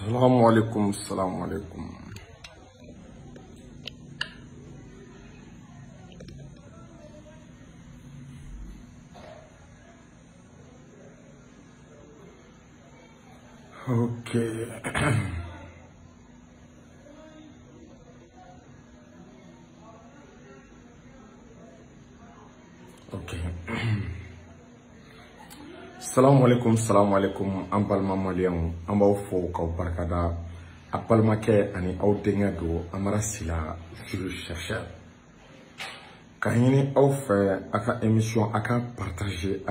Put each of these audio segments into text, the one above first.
Assalamu alaikum, assalamu alaikum. Okay. Okay. Assalamu alaikum, ambalma maliyan, ambaw fo kaw barkada, apalma ke ani aw denga do amara sila filu chercheur. Kahini aw fe aka émission aka partager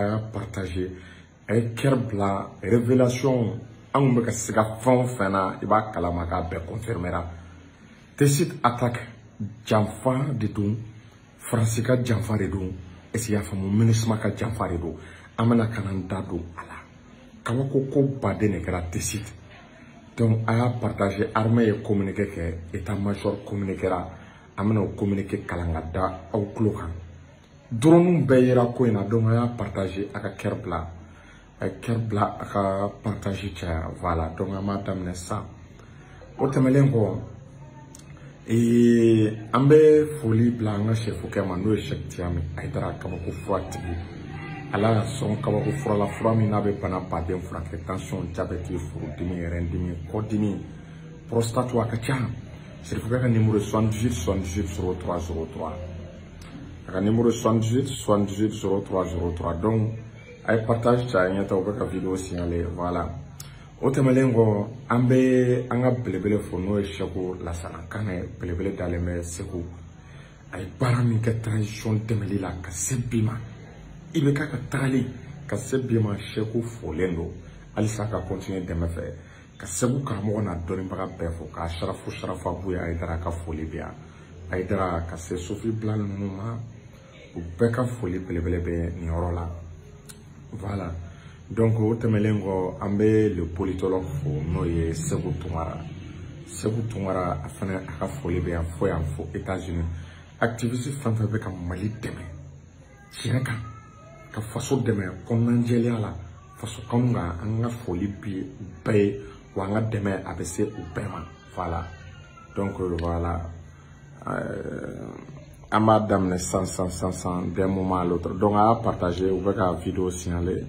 ay kerbla révélation an ka siga fon fena iba kalama ka be confirmera. Tesit attaque janfa de dun, fransika janfa de dun, esiya famu minisma ka janfa de dun. Amana kanan dado ala kawako ko bade ne kera tesit donc aya partager armée et communiquer ke état major communiquera amana communiquer kalanga da aw klokan drone be yira ko ina donc aya partager aka kerbla aka partager cha voilà donc ama damne ça otemelen ko ambe foli blanga chef ko mando chef tiami aidara kawako fuati ala son kabako fura la fura min n'a bɛ bana baden furakɛ tension diabète furudimi rendimi kɔdimi prostate a ka ca sirifukɛ ka numéro 78 03 03 a ka numéro 78 03 03 donc a ye partage ca ɲɛ ta u bɛ ka vidéo signalé voilà o tɛmɛlen kɔ an bɛ an ka belebele fo n'o ye Seko Lasana Kanɛ belebele dalen bɛ Segu a ye baara min kɛ transition dɛmɛli la ka se bi ma il ka tagali ka se bima Seko folendo alisa ka continuer dɛmɛ fɛ ka Segu karamɔgɔ na dɔnnibaga bɛɛ fo ka sharafa buya Aidara ka foli biya Aidara ka se Sofi Blan ninnu ma u bɛɛ ka foli belebele bɛ nin yɔrɔ la voilà donc o tɛmɛlen kɔ an bɛ le politologue fo n'o ye Seku Tunkara a fana a ka foli bɛ yan fo États-Unis activiste fɛn fɛn bɛ ka Mali dɛmɛ tiɲɛ kan ka faso dɛmɛ kɔnɔnajɛlenya la faso kanu ka an ka foli bi bɛɛ ye wa an ka dɛmɛ a bɛ se u bɛɛ ma voilà donc voilà an b'a daminɛ san d'un moment à l'autre donc a y'a partagé u bɛ ka vidéo signalé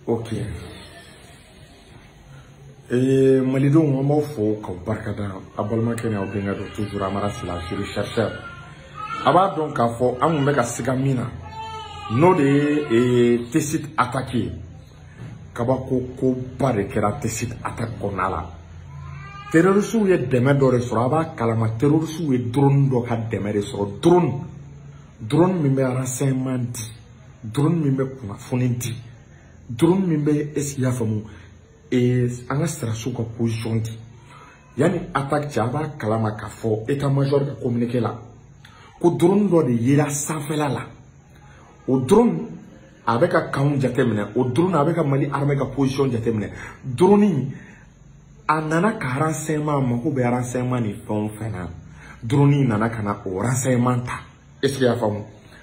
ok malidenw an b'aw fo k'aw barikada a balimakɛ ni aw denkɛ don toujours amara sila sur chercheur a b'a dɔn k'a fɔ an kun bɛ ka siga min na n'o de ye tesit attaque ye kabako koba de kɛra tesit attaque kɔnɔna la terrorisiw ye dɛmɛ dɔ de sɔrɔ a b'a kalama terrorisiw ye drone dɔ ka dɛmɛ de sɔrɔ drone min bɛ renseignement di drone min bɛ kunnafoni di drone min bɛ est-ce qu'il y a faamu an ka sirasiw ka position di yani attaque cɛ a b'a kalama k'a fɔ état major ka communiqué la ko drone dɔ de yera sanfɛla la o drone a bɛ ka kanw jateminɛ o drone a bɛ ka Mali armée ka position jateminɛ drone a nana ka renseignement mako bɛ renseignement ni fɛn o fɛn na drone nana ka na o renseignement ta est-ce qu'il y a faamu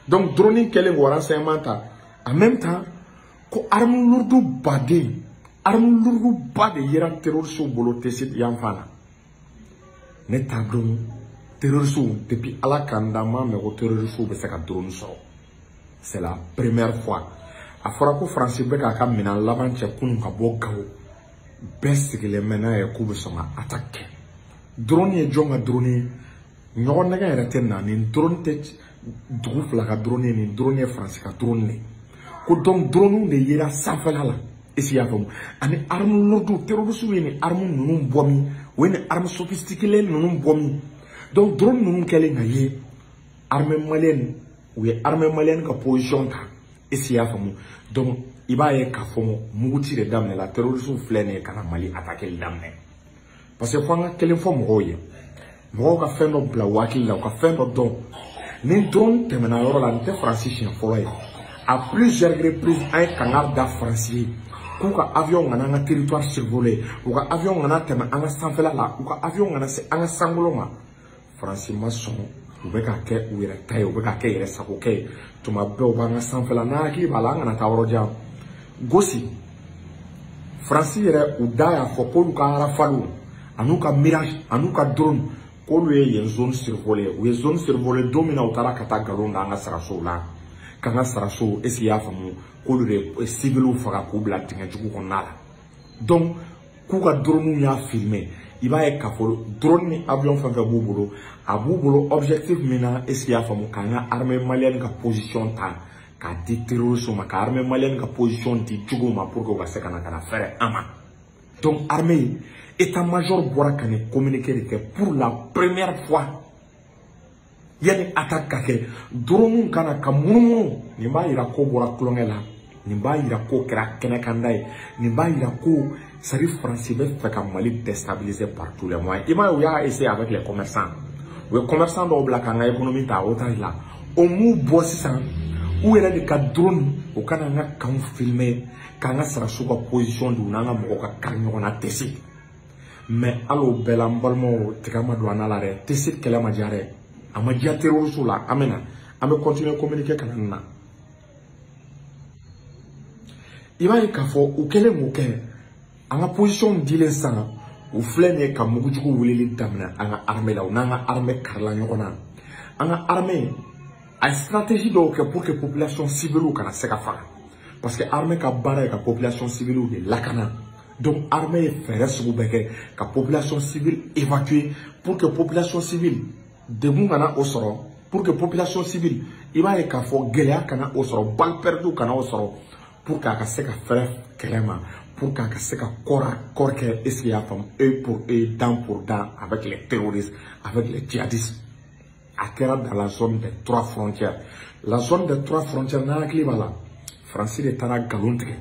donc drone kɛlen k'o renseignement ta en même temps ko arme lourde baden arme lourde ba de yera terroriste bolo tesit yan fana ne t'a dɔn terroriste depuis ala kanda ma mais ko terroriste bɛ se ka drone sɔrɔ c'est la première fois a fɔra ko France bɛ k'a ka minɛn laban cɛ kunun ka bɔ Gawo bɛɛ sigilen mɛ n'a ye k'u bɛ sɔn ka attaque kɛ drone ye jɔn ka drone ye ɲɔgɔn nɛgɛ yɛrɛ tɛ na nin drone tɛ dugu fila ka drone ye nin drone ye France ka drone de ko donc drone de yera sanfɛla la esi y'a faamu ani arme lourde terroriste ye ni arme ninnu bɔ min o ye ni arme sophistiquée ninnu bɔ min donc drone ninnu kɛlen ka ye armée malienne u ye armée malienne ka position ta esi y'a faamu donc i b'a ye k'a fɔ muguci de daminɛ la terroriste filɛ nin ye ka na Mali attaquer daminɛ parce que fo an ka kelen fɔ mɔgɔw ye mɔgɔw ka fɛn dɔ bila u hakili la u ka fɛn dɔ dɔn ni drone tɛmɛna yɔrɔ la nin tɛ France siɲɛ fɔlɔ ye à plusieurs reprises an ye kangari da France ye k'u ka avion kana an ka territoire survolé u ka avion kana tɛmɛ an ka sanfɛla la u ka avion kana se an ka sankolo ma France ma sɔn u bɛ ka kɛ u yɛrɛ ta ye u bɛ ka kɛ yɛrɛ sago kɛ ye tuma bɛɛ u b'an ka sanfɛla n'a hakili b'a la an kana taa yɔrɔ jan gosi Faransi yɛrɛ u da y'a fɔ k'olu ka Rafale an'u ka Mirage an'u ka drone k'olu ye yen zone survolée u ye zone survolée don min na u taara ka taa galon da an ka sarasow la k'an ka sarasow est-ce que i y'a faamu k'olu de civiliw faga k'u bila dingɛ jugu kɔnɔna la donc k'u ka drone y'a filmé i b'a ye k'a fɔ drone ni avion fɛn fɛn b'u bolo a b'u bolo objectif min na est-ce que i y'a faamu k'an ka armée malienne ka position ta k'a di terroristes ma ka armée malienne ka position di juguw ma pour que u ka se ka na fɛrɛ an ma donc armée état-major bɔra ka nin communiqué de kɛ pour la première fois yani attaque ka kɛ drone kana ka munumunu nin b'a yira ko bɔra kulonkɛ la nin b'a yira ko kɛra kɛnɛkanda ye nin b'a yira ko sari Faransi bɛ fɛ ka Mali déstabiliser par tous les moyens i m'a ye u y'a essayer avec les commerçants u ye commerçant dɔw bila k'an ka économie ta otage la o m'u bɔ sisan u yɛrɛ de ka drone u kana an ka kanw filmer k'an ka saraso ka position di u n'an ka mɔgɔw ka kari ɲɔgɔn na tesi mais hali o bɛɛ la n balimaw tigɛ ma don an na la dɛ tesi kɛlɛ ma diya dɛ a ma diya terroristes la an bɛ continuer communiquer ka na nin na i b'a ye k'a fɔ u kɛlen k'o kɛ an ka position dilen san u filɛ nin ye ka mugujugu wulili daminɛ an ka armée la u n'an ka armée karila ɲɔgɔn na an ka armée a ye stratégie dɔw kɛ pour que population civile kana se ka faga parce que armée ka baara ye ka population civile de lakana donc armée ye fɛɛrɛ sugu bɛɛ kɛ ka population civile évacuer pour que population civile degun kana o sɔrɔ pour que population civile i b'a ye k'a fɔ gɛlɛya kana o sɔrɔ balle perdue kana o sɔrɔ pour k'a ka se ka fɛrɛ kɛlɛ ma pour k'a ka se ka corps à corps kɛ est-ce qu'il y a faamu œil pour œil dent pour dent avec les terroristes avec les djihadistes a kɛra dans la zone des 3 frontières la zone des 3 frontières n'a hakili b'a la Faransi de taara galon tigɛ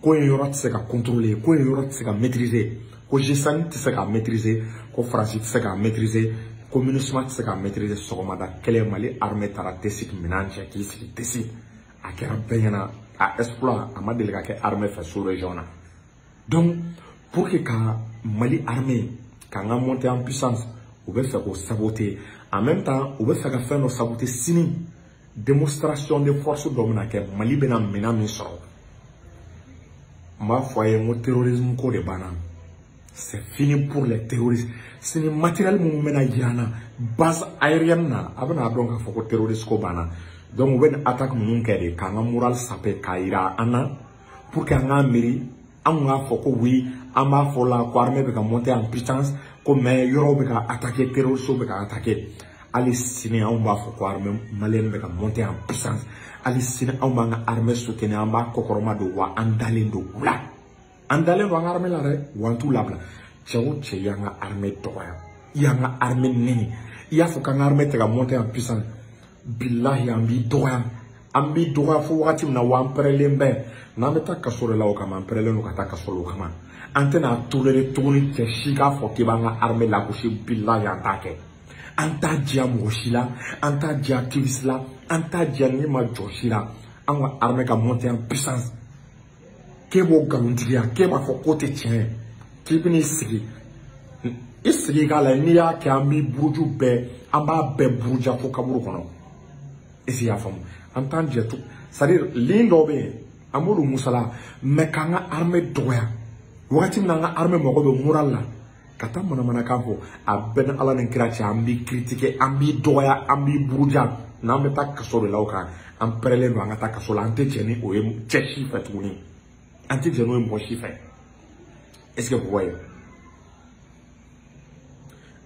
ko yen yɔrɔ tɛ se ka contrôler ko yen yɔrɔ tɛ se ka maîtriser ko G5 tɛ se ka maîtriser ko Faransi tɛ se ka maîtriser ko MINUSMA tɛ se ka maîtriser sɔgɔmada kɛlɛ Mali armée taara tesi minɛn cɛ k'i sigi tesi a kɛra bɛɛ ɲɛna a exploit a ma deli ka kɛ armée fɛ sous région na donc pour que ka Mali armée k'an ka monter en puissance u bɛ fɛ k'o saboter en même temps u bɛ fɛ ka fɛn dɔ saboter sini démonstration de force dɔ bɛna kɛ Mali bɛna minɛn min sɔrɔ n b'a fɔ a ye n ko terrorisme ko de banna c'est fini pour les terroristes sini matériel minnu bɛna yira na base aérienne na a bɛna dɔn k'a fɔ ko terroriste ko banna donc u bɛ nin attaque minnu kɛ de k'an ka moral saper k'a yira an na pour que an k'a miiri an kun k'a fɔ ko oui an b'a fɔ la ko armée bɛ ka monter en puissance ko mais yɔrɔw bɛ ka attaquer terroristes bɛ ka attaquer hali sini anw b'a fɔ ko armée malienne bɛ ka monter en puissance hali sini anw b'an ka armée soutenir an b'a kɔkɔrɔma don wa an dalen don u la an dalen don an ka armée la dɛ wa an t'u labila cɛ o cɛ y'an ka armée dɔgɔya i y'an ka armée nɛni i y'a fɔ k'an ka armée tɛ ka monter en puissance bilahi an b'i dɔgɔya fo wagati min na wa an pɛrɛlen bɛɛ n'an bɛ taa kaso de la o kama an pɛrɛlen don ka taa kaso la o kama an tɛna toléré tuguni cɛ si k'a fɔ k'i b'an ka armée lagosi bilahi an t'a kɛ an t'a diya mɔgɔ si la an t'a diya activiste la an t'a diya ni ma jɔ si la an ka armée ka monter en puissance k'e b'o nkalontigiya k'e b'a fɔ k'o tɛ tiɲɛ ye k'i bɛ n'i sigi k'a la n'i y'a kɛ an b'i buruju bɛɛ an b'a bɛɛ buruja fo kaburu kɔnɔ est-ce que i y'a faamu an t'an jɛ to c'est-à-dire ligne dɔw bɛ yen an b'olu musala mais k'an ka armée dɔgɔya wagati min na an ka armée mago bɛ moral la ka taa manamanakan fɔ a bɛɛ ni ala ni kira cɛ an b'i critiquer an b'i dɔgɔya an b'i buruja n'an bɛ taa kaso de la o kan an pɛrɛlen don an ka taa kaso la an tɛ jɛ ni o ye cɛ si fɛ tuguni an tɛ jɛ n'o ye mɔgɔ si fɛ est-ce que vous voyez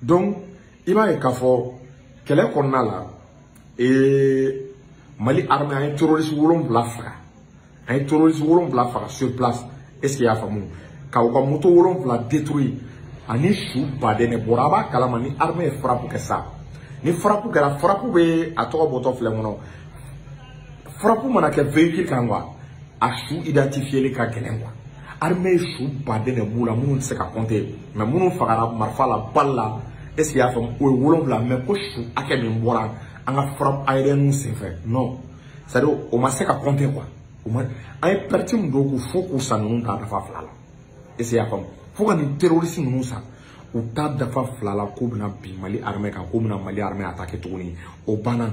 donc i b'a ye k'a fɔ kɛlɛ kɔnɔna la Mali armée an ye terroriste 7 faga sur place est-ce que i y'a faamu k'aw ka moto 7 détruire ani su baden de bɔra a b'a kalama ni armée ye frappe kɛ sa ni frappe kɛra frappe bɛ a tɔgɔ bɔtɔ filɛ kɔnɔ frappe mana kɛ véhicule kan quoi a su identifier ka gɛlɛn quoi armée ye su baden de b'u la minnu tɛ se ka compter mais minnu fagara marifa la balle la est-ce que i y'a faamu o ye 7 mais ko su hakɛ min bɔra an ka frappe aérienne senfɛ non c'est-à-dire o ma se ka compter quoi an ye perte min don k'u fo k'u san ninnu ta dafa 2 la est-ce que i y'a faamu fo ka nin terroriste ninnu san u t'a dafa fila la k'u bɛna bin Mali armée kan k'u bɛna Mali armée attaquer tuguni o banna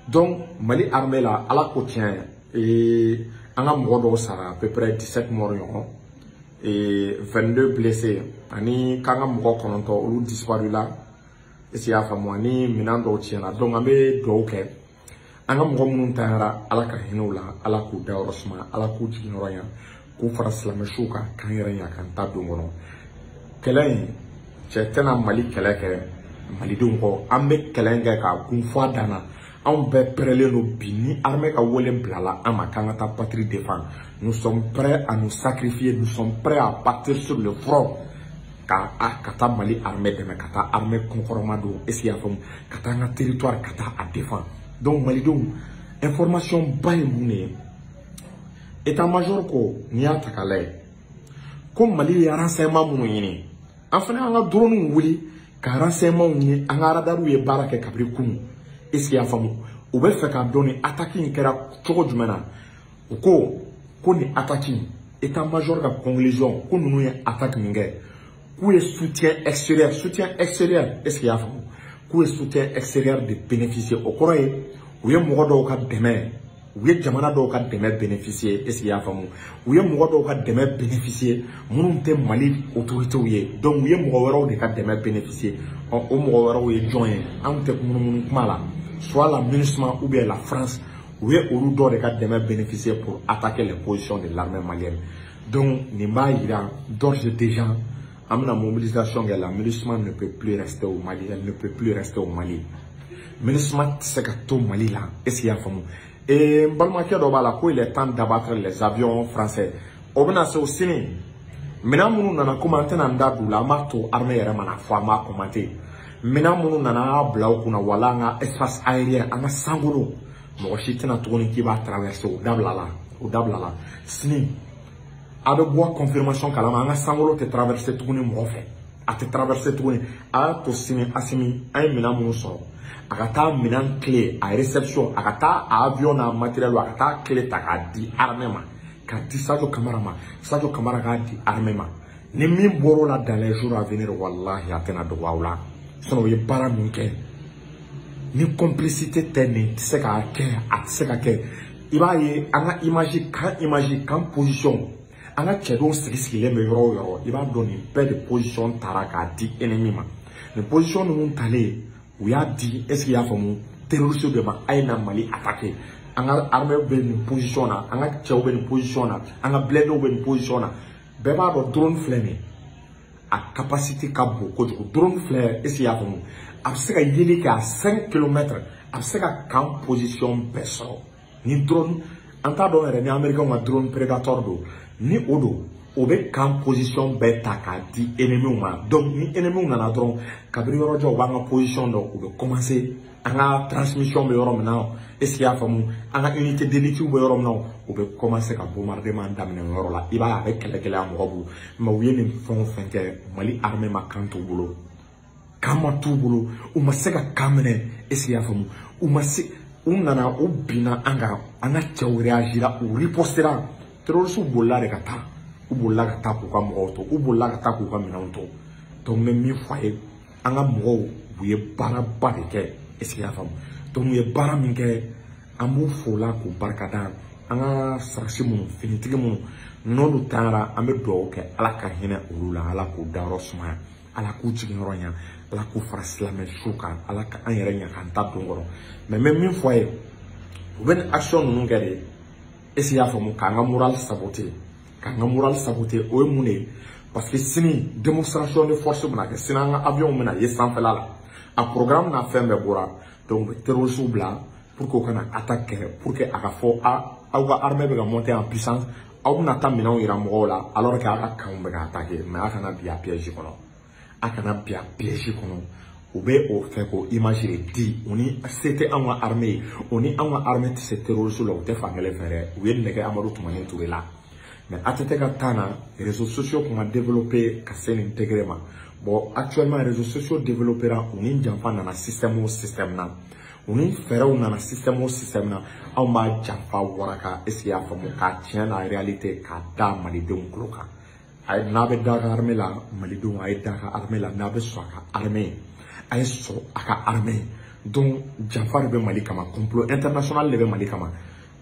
donc Mali armée la ala ko tiɲɛ an ka mɔgɔ dɔw sara à peu près 17 morts ɲɔgɔn 22 blessés ani k'an ka mɔgɔ 9 olu disparu la est-ce que y'a faamu ani minɛn dɔw tiɲɛna donc an bɛ dugawu kɛ an ka mɔgɔ minnu tanyara ala ka hinɛw la ala k'u dayɔrɔ suma ala k'u jiginyɔrɔ ɲa k'u fara silamɛsuw kan k'an yɛrɛ ɲa k'an ta don kɔnɔ kɛlɛ in cɛ tɛna Mali kɛlɛ kɛ malidenw kɔ an bɛ kɛlɛ in kɛ k'a kun fɔ a danna anw bɛɛ pɛrɛlen don bi ni armée ka wele bilala an ma k'an ka taa patrie défendre nous sommes prêts à nous sacrifier nous sommes prêts à partir sur le front ka taa Mali armée dɛmɛ ka taa armée kɔnkɔrɔma don est-ce que y'a faamu ka taa an ka territoire ka taa a défendre donc malidenw information ba ye mun de ye état-major ko n'i y'a ta k'a lajɛ ko Mali ye renseignement minnu ɲini an fana an ka drone wuli ka renseignement ɲini an ka radariw ye baara kɛ kabiri kunu est-ce que y'a faamu u bɛ fɛ k'a dɔn ni attaque in kɛra cogo jumɛn na u ko ni attaque in état-major ka conclusion ko ninnu ye attaque min kɛ k'u ye soutien extérieur est-ce que y'a faamu k'u ye soutien extérieur de bénéficier o kɔrɔ ye u ye mɔgɔ dɔw ka dɛmɛ u ye jamana dɔw ka dɛmɛ bénéficier est-ce que y'a faamu u ye mɔgɔ dɔw ka dɛmɛ bénéficier minnu tɛ Mali autorités ye donc u ye mɔgɔ wɛrɛw de ka dɛmɛ bénéficier o mɔgɔ wɛrɛw ye jɔn ye anw tɛ munumunu kuma la soit la MINUSMA ou bien la France u ye olu dɔw de ka dɛmɛ bénéficier pour attaquer les positions de l'armée malienne donc nin b'a yira d'ores et déjà an bɛna mobilisation kɛ la MINUSMA ne peut plus rester au Mali elle ne peut plus rester au Mali MINUSMA tɛ se ka to Mali la est-ce que y'a faamu n balimakɛ dɔ b'a la ko il est temps d'abattre les avions français o bɛna se o sini minɛn minnu nana komi an tɛna n da d'u la an b'a to armée yɛrɛ mana fɔ an b'a commenter minɛn minnu nana an y'a bila u kunna wala an ka espace aérien an ka sankolo mɔgɔ si tɛna tuguni k'i b'a traverser o dabilala sini a bɛ bɔ confirmation kalama an ka sankolo tɛ traverser tuguni mɔgɔ fɛ a tɛ traverser tuguni a y'a to sini Asimi an ye minɛn minnu sɔrɔ a ka taa minɛn clé a réception a ka taa a avion n'a matériel a ka taa clé ta k'a di armée ma k'a di Sadio Camara ma Sadio Camara k'a di armée ma ni min bɔr'o la dans les jours à venir wallahi a tɛna dogo aw la sinon o ye baara min kɛ ni complicité tɛ nin tɛ se k'a kɛ a tɛ se ka kɛ i b'a ye an ka image kan position an ka cɛdenw sigilen bɛ yɔrɔ o yɔrɔ i b'a dɔn nin bɛɛ de position taara k'a di ennemi ma nin position ninnu talen u y'a di est-ce que y'a faamu terroriste de ma a ye na Mali attaquer an ka armée bɛ nin position na an ka cɛw bɛ nin position na an ka blindés bɛ nin position na bɛɛ b'a dɔn drone filɛ nin a capacité ka bon kojugu drone filɛ est-ce que y'a faamu a bɛ se ka yeli kɛ à 5 km a bɛ se ka kan position bɛɛ sɔrɔ ni drone an t'a dɔn yɛrɛ ni américain ka drone Predator don ni o don o bɛ kan position bɛɛ ta k'a di ennemiw ma donc ni ennemiw nana dɔrɔn kabiri yɔrɔ jɔ u b'an ka position dɔn u bɛ commencer an ka transmission bɛ yɔrɔ min na est-ce que y'a faamu an ka unité d'élite bɛ yɔrɔ min na u bɛ commencer ka bombardement daminɛ o yɔrɔ la i b'a ye a bɛ kɛlɛkɛlɛya mɔgɔ bolo mais u ye nin fɛn o fɛn kɛ Mali armée ma kan t'u bolo kan ma t'u bolo u ma se ka kan minɛ est-ce que y'a faamu u ma se u nana u binna an ka cɛw réagira u ripostera terroristes bolila de ka taa u bolila ka taa k'u ka mɔgɔw to u bolila ka taa k'u ka minɛnw to donc n bɛ min fɔ a ye an ka mɔgɔw u ye baaraba de kɛ est-ce que y'a faamu donc u ye baara min kɛ an b'u fo la k'u barikada an ka sarasi minnu finitigi minnu n'olu taara an bɛ dugawu kɛ ala ka hinɛ olu la ala k'u dayɔrɔ sumaya ala k'u jiginyɔrɔ ɲa ala k'u fara silamɛsuw kan ala ka an yɛrɛ ɲa k'an ta don kɔrɔ mais n bɛ min fɔ a ye u bɛ nin action ninnu kɛ de est-ce que y'a faamu k'an ka moral saboter k'an ka moral saboter o ye mun de ye parce que sini démonstration de force bɛna kɛ sini an ka avion bɛna ye sanfɛla la a programme n'a fɛn bɛɛ bɔra donc u bɛ terroristes bila pour que u kana attaque kɛ pour que a ka fɔ aw ka armée bɛ ka monter en puissance aw bɛna taa minɛnw yira mɔgɔw la alors que a ka kanw bɛ ka attaquer mais a kana bi a piège kɔnɔ a kana bi a piège kɔnɔ u bɛ o fɛ k'o image de di u ni se tɛ anw ka armée ye u ni anw ka armée tɛ se terroriste la u tɛ fankelen fɛ dɛ u ye nɛgɛ Amadu Tumani Ture la mais ATT ka temps na réseaux sociaux kun ka développer ka se nin degré ma bon actuellement réseaux sociaux développera u ni janfa nana système o système na u ni fɛɛrɛw nana système o système na anw b'a janfa waraka est-ce que y'a faamu k'a tiɲɛ la réalité k'a da malidenw tulo kan ay n'a bɛ da ka armée la malidenw a ye da ka armée la n'a bɛ sɔn a ka armée a ye sɔn a ka armée donc janfa de bɛ Mali kama complot international de bɛ Mali kama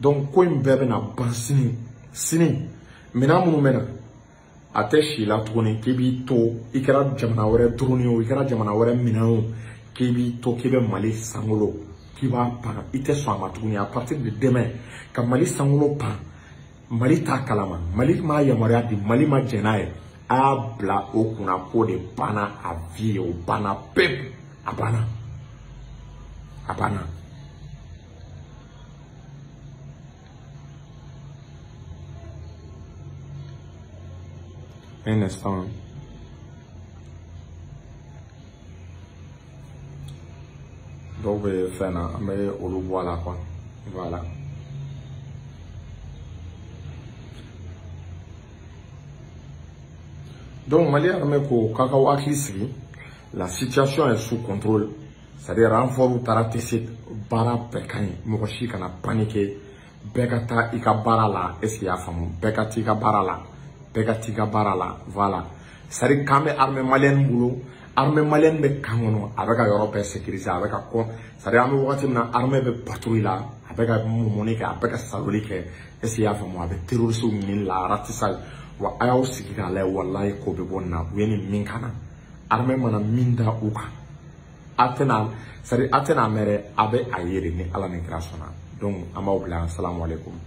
donc ko in bɛɛ bɛna ban sini minɛn minnu bɛ na a tɛ si la tuguni k'i b'i to i kɛra jamana wɛrɛ drone o i kɛra jamana wɛrɛ minɛn o k'i b'i to k'i bɛ Mali sankolo k'i b'a pan i tɛ sɔn a ma tuguni à partir de demain ka Mali sankolo pan Mali t'a kalama Mali m'a yamaruya di Mali ma jɛn n'a ye a y'a bila o kunna k'o de banna a vie ye o banna pewu a banna a banna. Un instant. Donc, faire mais on le voit là quoi. Voilà. Donc, Mali armée ko kakao akisi, la situation est sous contrôle. C'est-à-dire renfort ou taratisi bara pekani, mokoshi kana paniquer, bekata ika bara la, est-ce qu'il y a femme, bekati ika bara la. Tika barala voilà c'est quand même armée malienne boulot armée malienne be kangono avec Europe sécurisé avec quoi c'est armée wati na armée be patrouille là avec monika avec salolike est-ce ya famo avec terroriste min la ratissage wa ayaw sikika la wallahi ko be bonna weni min kana armée mana minda uka atena c'est atena mere abe ayere ni ala ni grâce donc ama obla assalamu alaikum.